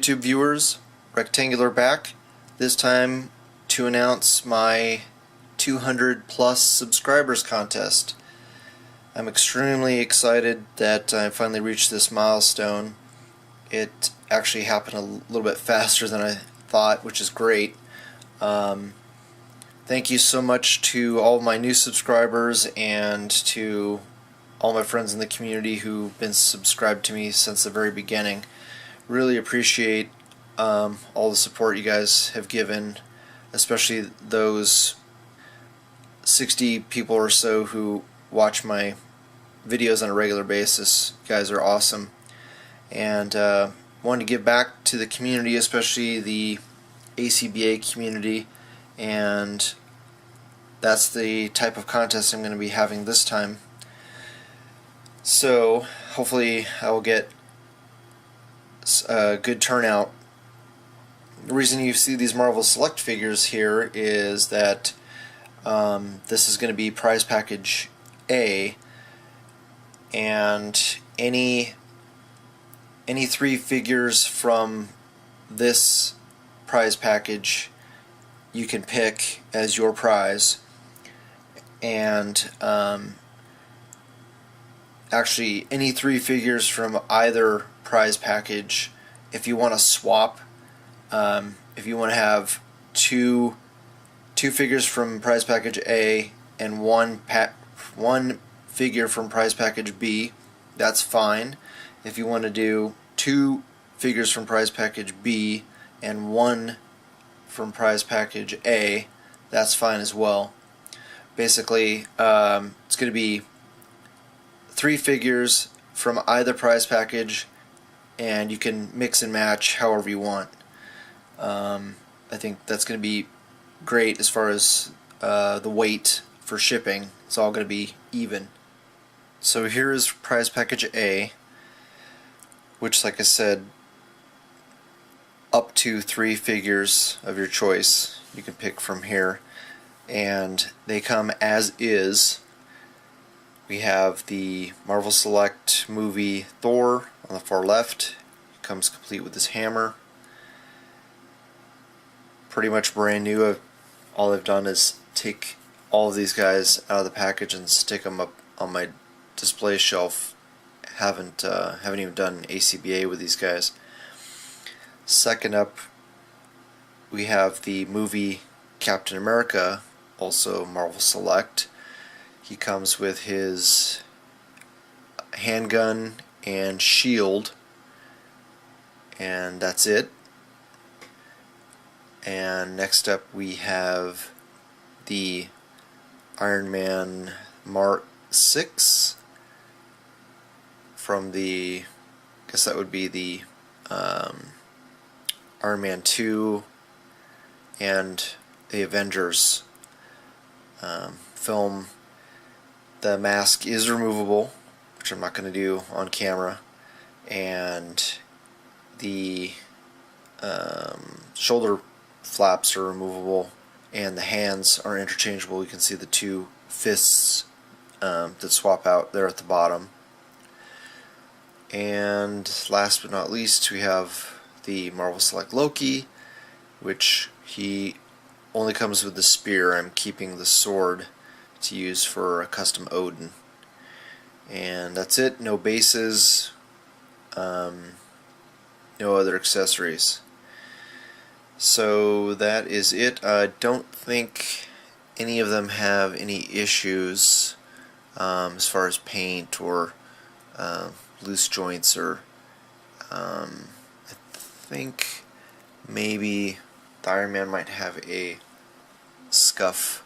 YouTube viewers, Rectangular back, this time to announce my 200 plus subscribers contest. I'm extremely excited that I finally reached this milestone. It actually happened a little bit faster than I thought, which is great. Thank you so much to all of my new subscribers and to all my friends in the community who've been subscribed to me since the very beginning. Really appreciate all the support you guys have given, especially those 60 people or so who watch my videos on a regular basis. You guys are awesome, and wanted to give back to the community, especially the ACBA community, and that's the type of contest I'm going to be having this time. So hopefully I will get a good turnout. The reason you see these Marvel Select figures here is that this is going to be prize package A, and any 3 figures from this prize package you can pick as your prize, and actually any 3 figures from either prize package. If you want to swap, if you want to have two figures from prize package A and one figure from prize package B, that's fine. If you want to do 2 figures from prize package B and 1 from prize package A, that's fine as well. Basically, it's going to be 3 figures from either prize package, and you can mix and match however you want. I think that's going to be great as far as the weight for shipping. It's all going to be even. So here is prize package A, which, like I said, up to 3 figures of your choice you can pick from here, and they come as is. We have the Marvel Select movie Thor on the far left. He comes complete with his hammer. Pretty much brand new. All I've done is take all of these guys out of the package and stick them up on my display shelf. Haven't even done ACBA with these guys. Second up, we have the movie Captain America, also Marvel Select. He comes with his handgun and shield, and that's it. And next up we have the Iron Man Mark 6 from the, I guess that would be the Iron Man 2 and the Avengers film. The mask is removable, which I'm not going to do on camera, and the shoulder flaps are removable, and the hands are interchangeable. You can see the 2 fists that swap out there at the bottom. And last but not least, we have the Marvel Select Loki, which he only comes with the spear. I'm keeping the sword to use for a custom Odin. And that's it. No bases, no other accessories. So that is it. I don't think any of them have any issues as far as paint or loose joints, or I think maybe the Iron Man might have a scuff,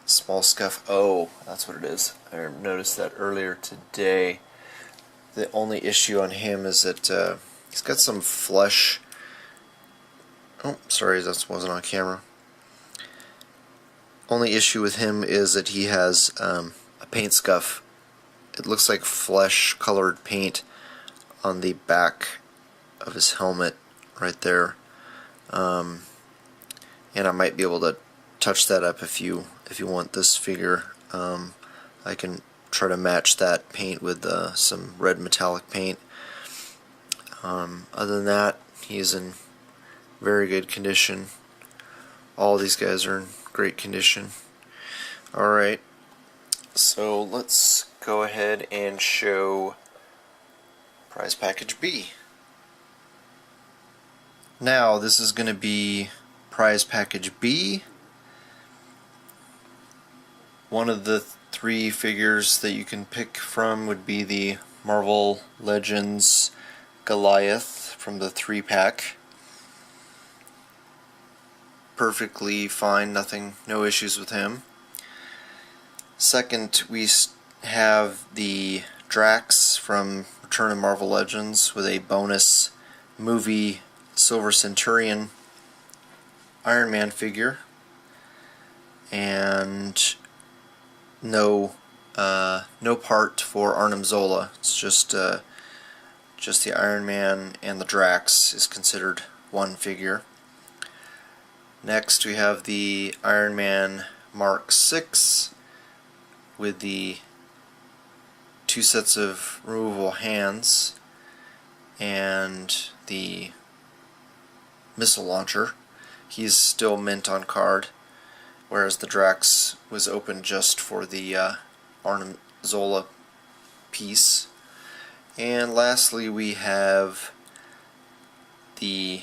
small scuff. Oh, that's what it is. I noticed that earlier today. The only issue on him is that he's got some flesh. Oh, sorry, that wasn't on camera. Only issue with him is that he has a paint scuff. It looks like flesh colored paint on the back of his helmet right there. And I might be able to touch that up if you want this figure. I can try to match that paint with some red metallic paint. Other than that, He's in very good condition. All these guys are in great condition. Alright, so let's go ahead and show prize package B. Now this is going to be prize package B. One of the 3 figures that you can pick from would be the Marvel Legends Goliath from the 3-pack. Perfectly fine, no issues with him. Second, we have the Drax from Return of Marvel Legends with a bonus movie Silver Centurion Iron Man figure, and no part for Arnim Zola. It's just the Iron Man, and the Drax is considered one figure. Next we have the Iron Man Mark 6 with the 2 sets of removable hands and the missile launcher. He's still mint on card, whereas the Drax was open just for the Arnim Zola piece. And lastly we have the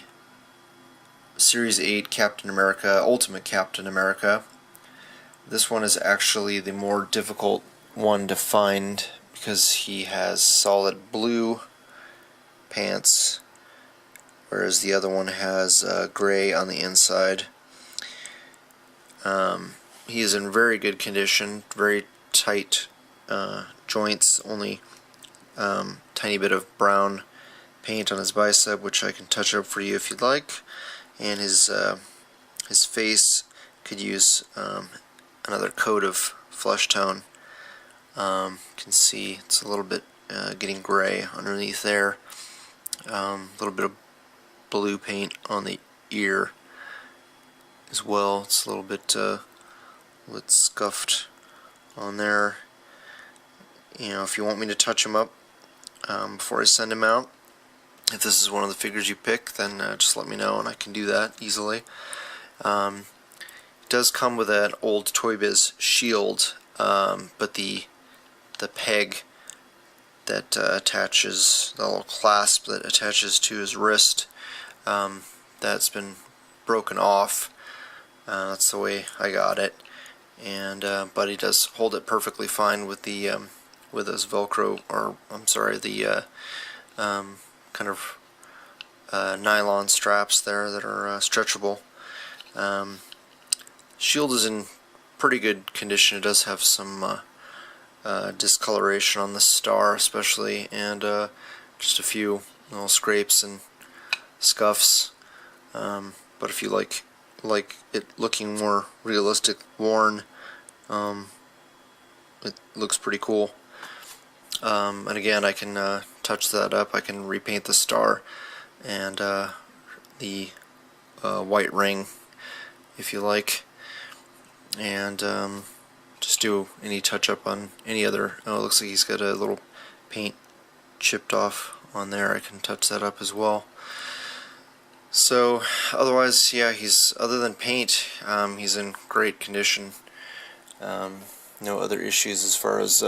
Series 8 Captain America, Ultimate Captain America. This one is actually the more difficult one to find because he has solid blue pants, whereas the other one has gray on the inside. He is in very good condition, very tight joints, only tiny bit of brown paint on his bicep, which I can touch up for you if you'd like. And his face could use another coat of flesh tone. You can see it's a little bit getting gray underneath there. A little bit of blue paint on the ear as well. It's a little bit scuffed on there. You know, if you want me to touch him up before I send him out, if this is one of the figures you pick, then just let me know and I can do that easily. It does come with an old Toy Biz shield, but the peg that attaches, the little clasp that attaches to his wrist, that's been broken off. That's the way I got it, and but he does hold it perfectly fine with the with those Velcro, or I'm sorry, the kind of nylon straps there that are stretchable. Shield is in pretty good condition. It does have some discoloration on the star especially, and just a few little scrapes and scuffs, but if you like it looking more realistic worn, it looks pretty cool. And again, I can touch that up. I can repaint the star and the white ring if you like, and just do any touch up on any other. Oh, it looks like he's got a little paint chipped off on there. I can touch that up as well. So otherwise, yeah, he's, other than paint, he's in great condition. No other issues as far as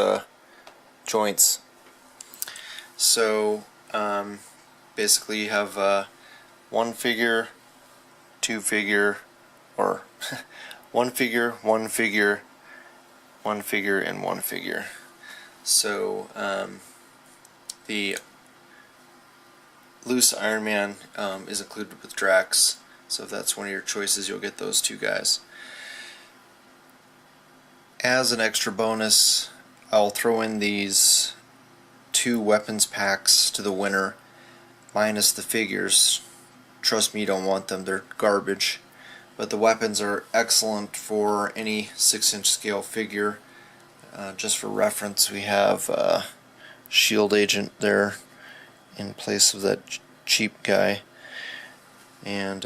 joints. So basically you have one figure, two figure, or one figure, one figure, one figure, and one figure. So the loose Iron Man is included with Drax, so if that's one of your choices, you'll get those two guys. As an extra bonus, I'll throw in these two weapons packs to the winner, minus the figures. Trust me, you don't want them, they're garbage. But the weapons are excellent for any 6-inch scale figure. Just for reference, we have Shield Agent there in place of that cheap guy, and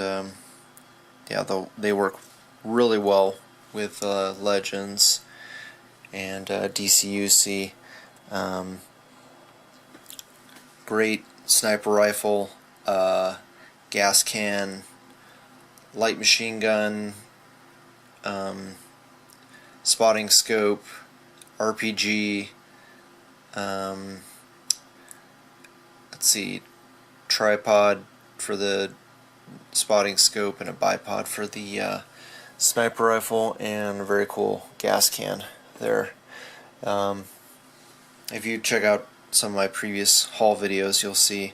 yeah, they work really well with Legends and DCUC. Great sniper rifle, gas can, light machine gun, spotting scope, RPG, let's see, tripod for the spotting scope and a bipod for the sniper rifle, and a very cool gas can there. If you check out some of my previous haul videos, you'll see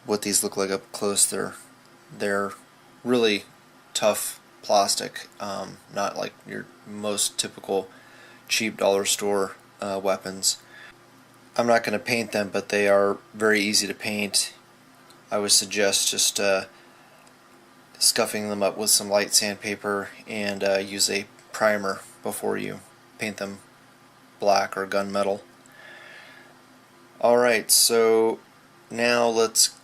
what these look like up close. They're really tough plastic, not like your most typical cheap dollar store weapons. I'm not going to paint them, but they are very easy to paint. I would suggest just scuffing them up with some light sandpaper and use a primer before you paint them black or gunmetal. Alright, so now let's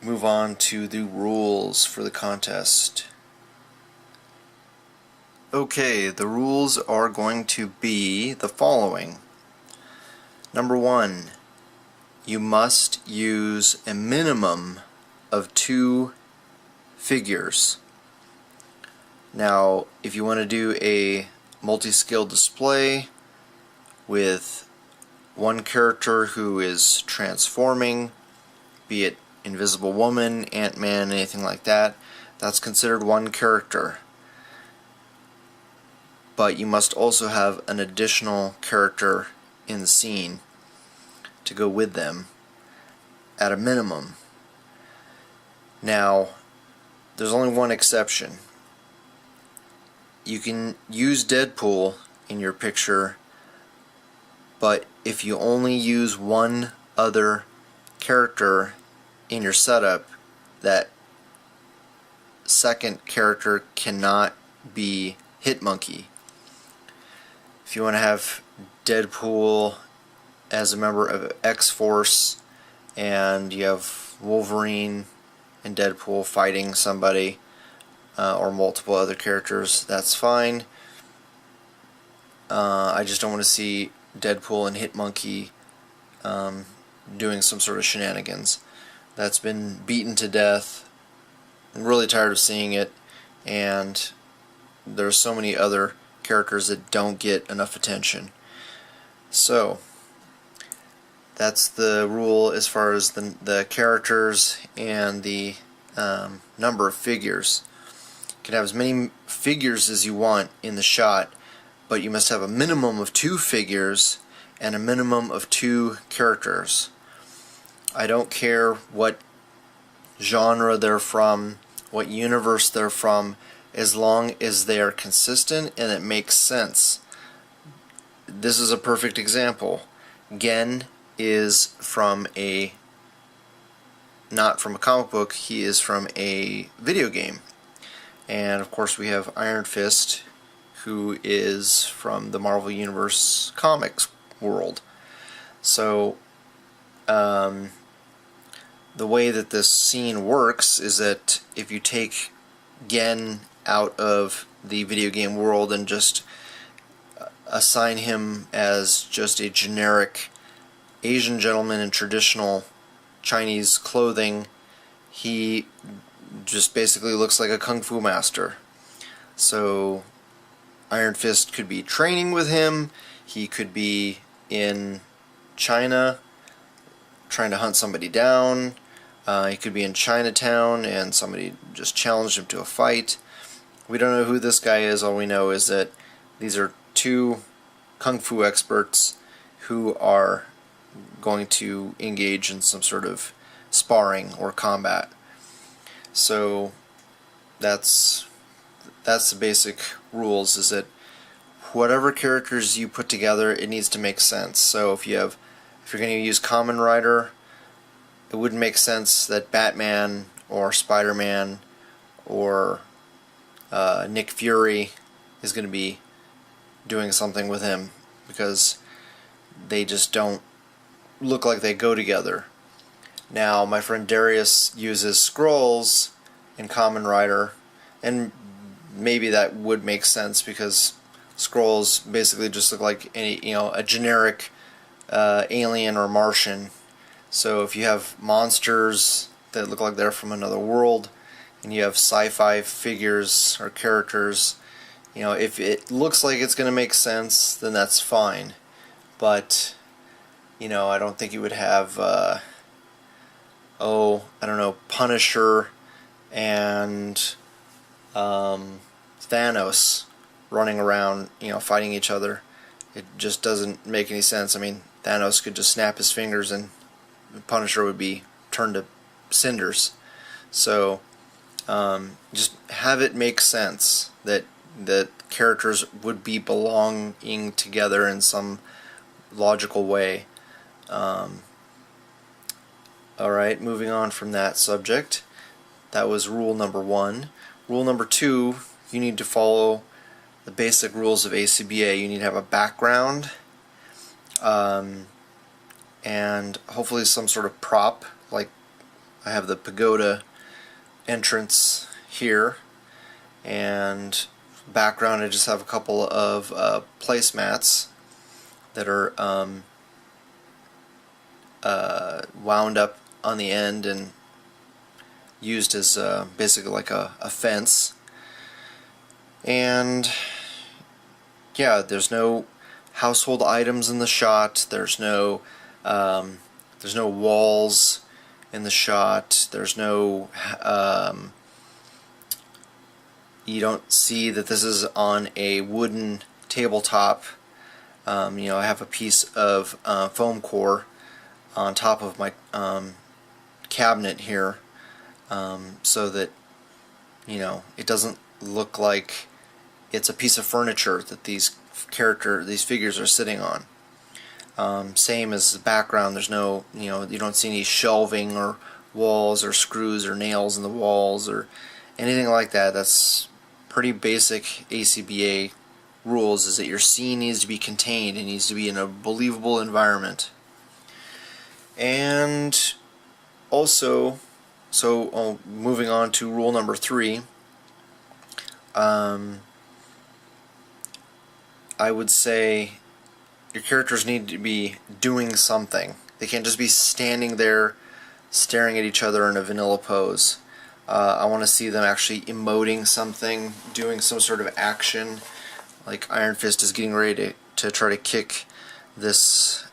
move on to the rules for the contest. Okay, the rules are going to be the following. Number 1, you must use a minimum of 2 figures. Now, if you want to do a multi-skill display with one character who is transforming, be it Invisible Woman, Ant-Man, anything like that, that's considered one character. But you must also have an additional character in the scene to go with them at a minimum. Now, there's only one exception. You can use Deadpool in your picture, but if you only use one other character in your setup, that second character cannot be Hitmonkey. If you want to have Deadpool as a member of X-Force and you have Wolverine and Deadpool fighting somebody or multiple other characters, that's fine. I just don't want to see Deadpool and Hitmonkey doing some sort of shenanigans. That's been beaten to death. I'm really tired of seeing it, and there's so many other characters that don't get enough attention. So that's the rule as far as the characters and the number of figures. You can have as many figures as you want in the shot, but you must have a minimum of 2 figures and a minimum of 2 characters. I don't care what genre they're from, what universe they're from, as long as they are consistent and it makes sense. This is a perfect example. Gen is from not from a comic book, he is from a video game. And of course we have Iron Fist, who is from the Marvel Universe comics world. So the way that this scene works is that if you take Gen out of the video game world and just assign him as just a generic Asian gentleman in traditional Chinese clothing, he just basically looks like a kung fu master. So Iron Fist could be training with him, he could be in China trying to hunt somebody down, he could be in Chinatown and somebody just challenged him to a fight. We don't know who this guy is. All we know is that these are 2 kung fu experts who are going to engage in some sort of sparring or combat. So that's the basic rules, is that whatever characters you put together, it needs to make sense. So if you're going to use Kamen Rider, it wouldn't make sense that Batman or Spider-Man or Nick Fury is going to be doing something with him, because they just don't look like they go together. Now, my friend Darius uses Skrulls in Kamen Rider, and maybe that would make sense because Skrulls basically just look like a generic alien or Martian. So if you have monsters that look like they're from another world, and you have sci-fi figures or characters, you know, if it looks like it's going to make sense, then that's fine. But, you know, I don't think you would have, I don't know, Punisher and Thanos running around, you know, fighting each other. It just doesn't make any sense. I mean, Thanos could just snap his fingers and Punisher would be turned to cinders. So just have it make sense that the characters would be belonging together in some logical way. Alright, moving on from that subject. That was rule number 1. Rule number 2, you need to follow the basic rules of ACBA. You need to have a background and hopefully some sort of prop, like I have the pagoda entrance here, and background I just have a couple of placemats that are wound up on the end and used as basically like a fence. And yeah, there's no household items in the shot. There's no walls in the shot. There's no you don't see that this is on a wooden tabletop. You know, I have a piece of foam core on top of my cabinet here, so that, you know, it doesn't look like it's a piece of furniture that these figures are sitting on. Same as the background. There's no, you know, you don't see any shelving or walls or screws or nails in the walls or anything like that. That's pretty basic ACBA rules, is that your scene needs to be contained. It needs to be in a believable environment. And also, so moving on to rule number 3, I would say your characters need to be doing something. They can't just be standing there staring at each other in a vanilla pose. I want to see them actually emoting something, doing some sort of action, like Iron Fist is getting ready to try to kick this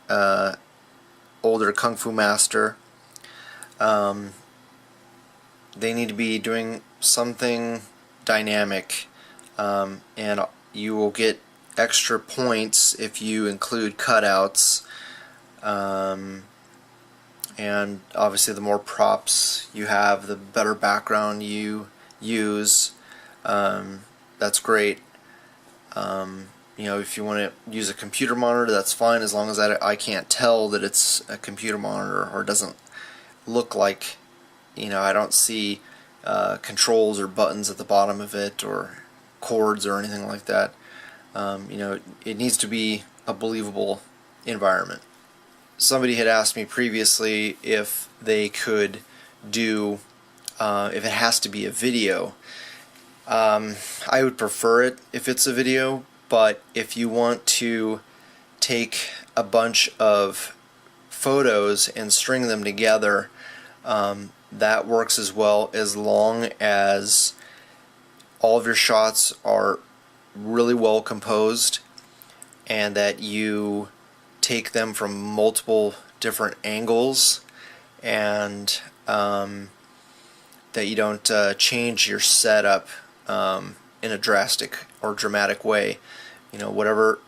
older Kung Fu master. They need to be doing something dynamic, and you will get extra points if you include cutouts, and obviously the more props you have, the better background you use. That's great. You know, if you want to use a computer monitor, that's fine, as long as I can't tell that it's a computer monitor, or it doesn't look like, you know, I don't see controls or buttons at the bottom of it, or cords or anything like that. You know, it needs to be a believable environment. Somebody had asked me previously if they could do, if it has to be a video. I would prefer it if it's a video, but if you want to take a bunch of photos and string them together, that works as well, as long as all of your shots are really well composed and that you take them from multiple different angles, and that you don't change your setup in a drastic or dramatic way. You know, whatever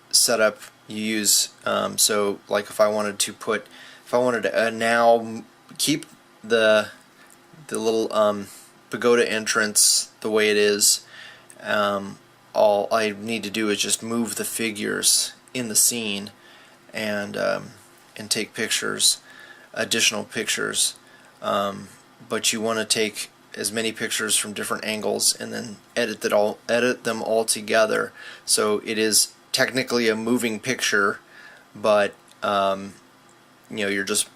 setup you use. So like if I wanted to now keep the little pagoda entrance the way it is, all I need to do is just move the figures in the scene and take pictures, additional pictures. But you want to take as many pictures from different angles and then edit them all together, so it is technically a moving picture, but you know, you're just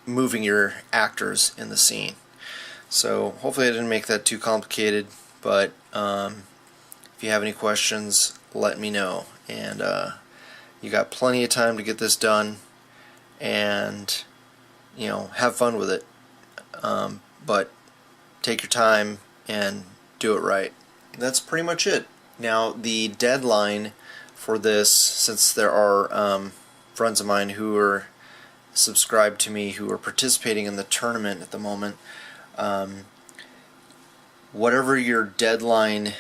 moving your actors in the scene. So hopefully I didn't make that too complicated, but if you have any questions, let me know. And you got plenty of time to get this done, and you know, have fun with it. but take your time and do it right. That's pretty much it. Now the deadline for this, since there are friends of mine who are subscribed to me who are participating in the tournament at the moment, whatever your deadline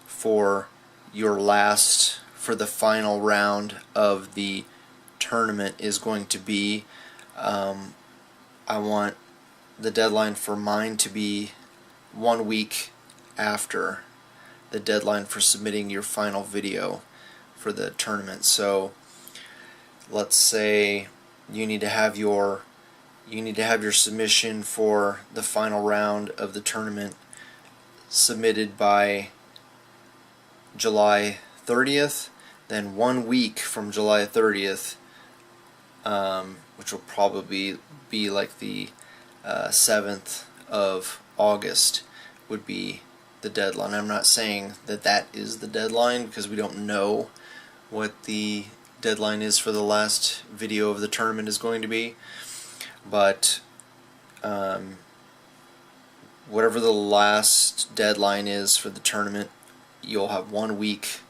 for the final round of the tournament is going to be, I want the deadline for mine to be 1 week after the deadline for submitting your final video for the tournament. So let's say you need to have your submission for the final round of the tournament submitted by July 30th. Then 1 week from July 30th, which will probably be like the 7th of August, would be the deadline. I'm not saying that that is the deadline because we don't know what the deadline is for the last video of the tournament is going to be, but whatever the last deadline is for the tournament, you'll have 1 week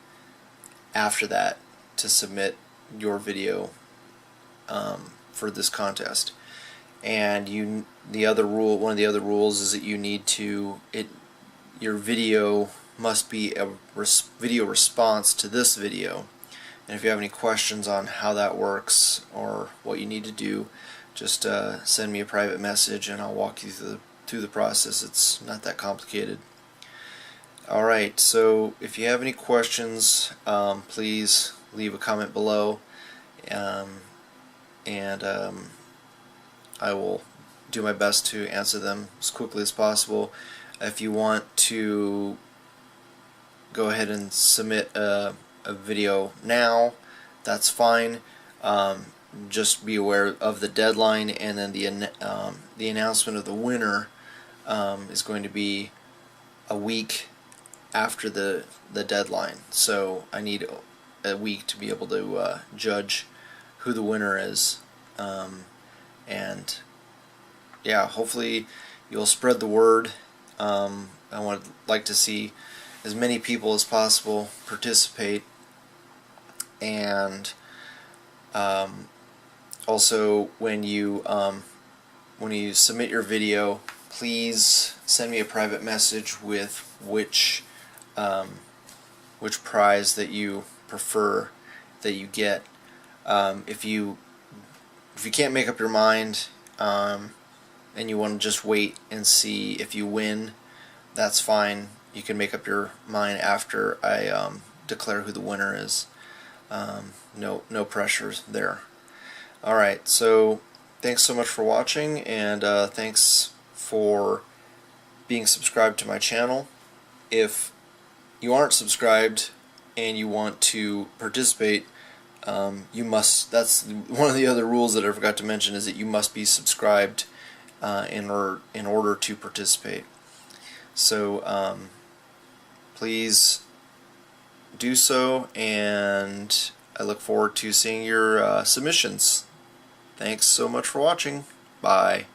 after that to submit your video for this contest. And one of the other rules is that you need to your video must be a video response to this video. And if you have any questions on how that works or what you need to do, just send me a private message and I'll walk you through the process. It's not that complicated. Alright, so if you have any questions, please leave a comment below, and I will do my best to answer them as quickly as possible. If you want to go ahead and submit a video now, that's fine. Just be aware of the deadline, and then the announcement of the winner is going to be a week after the deadline. So I need a week to be able to judge who the winner is, and yeah, hopefully you'll spread the word. I would like to see as many people as possible participate, and also when you submit your video, please send me a private message with which prize that you prefer that you get. If you can't make up your mind and you want to just wait and see if you win, that's fine. You can make up your mind after I declare who the winner is. No pressures there. Alright, so thanks so much for watching, and thanks for being subscribed to my channel. If you aren't subscribed and you want to participate, you must. That's one of the other rules that I forgot to mention, is that you must be subscribed in order to participate. So please do so, and I look forward to seeing your submissions. Thanks so much for watching. Bye.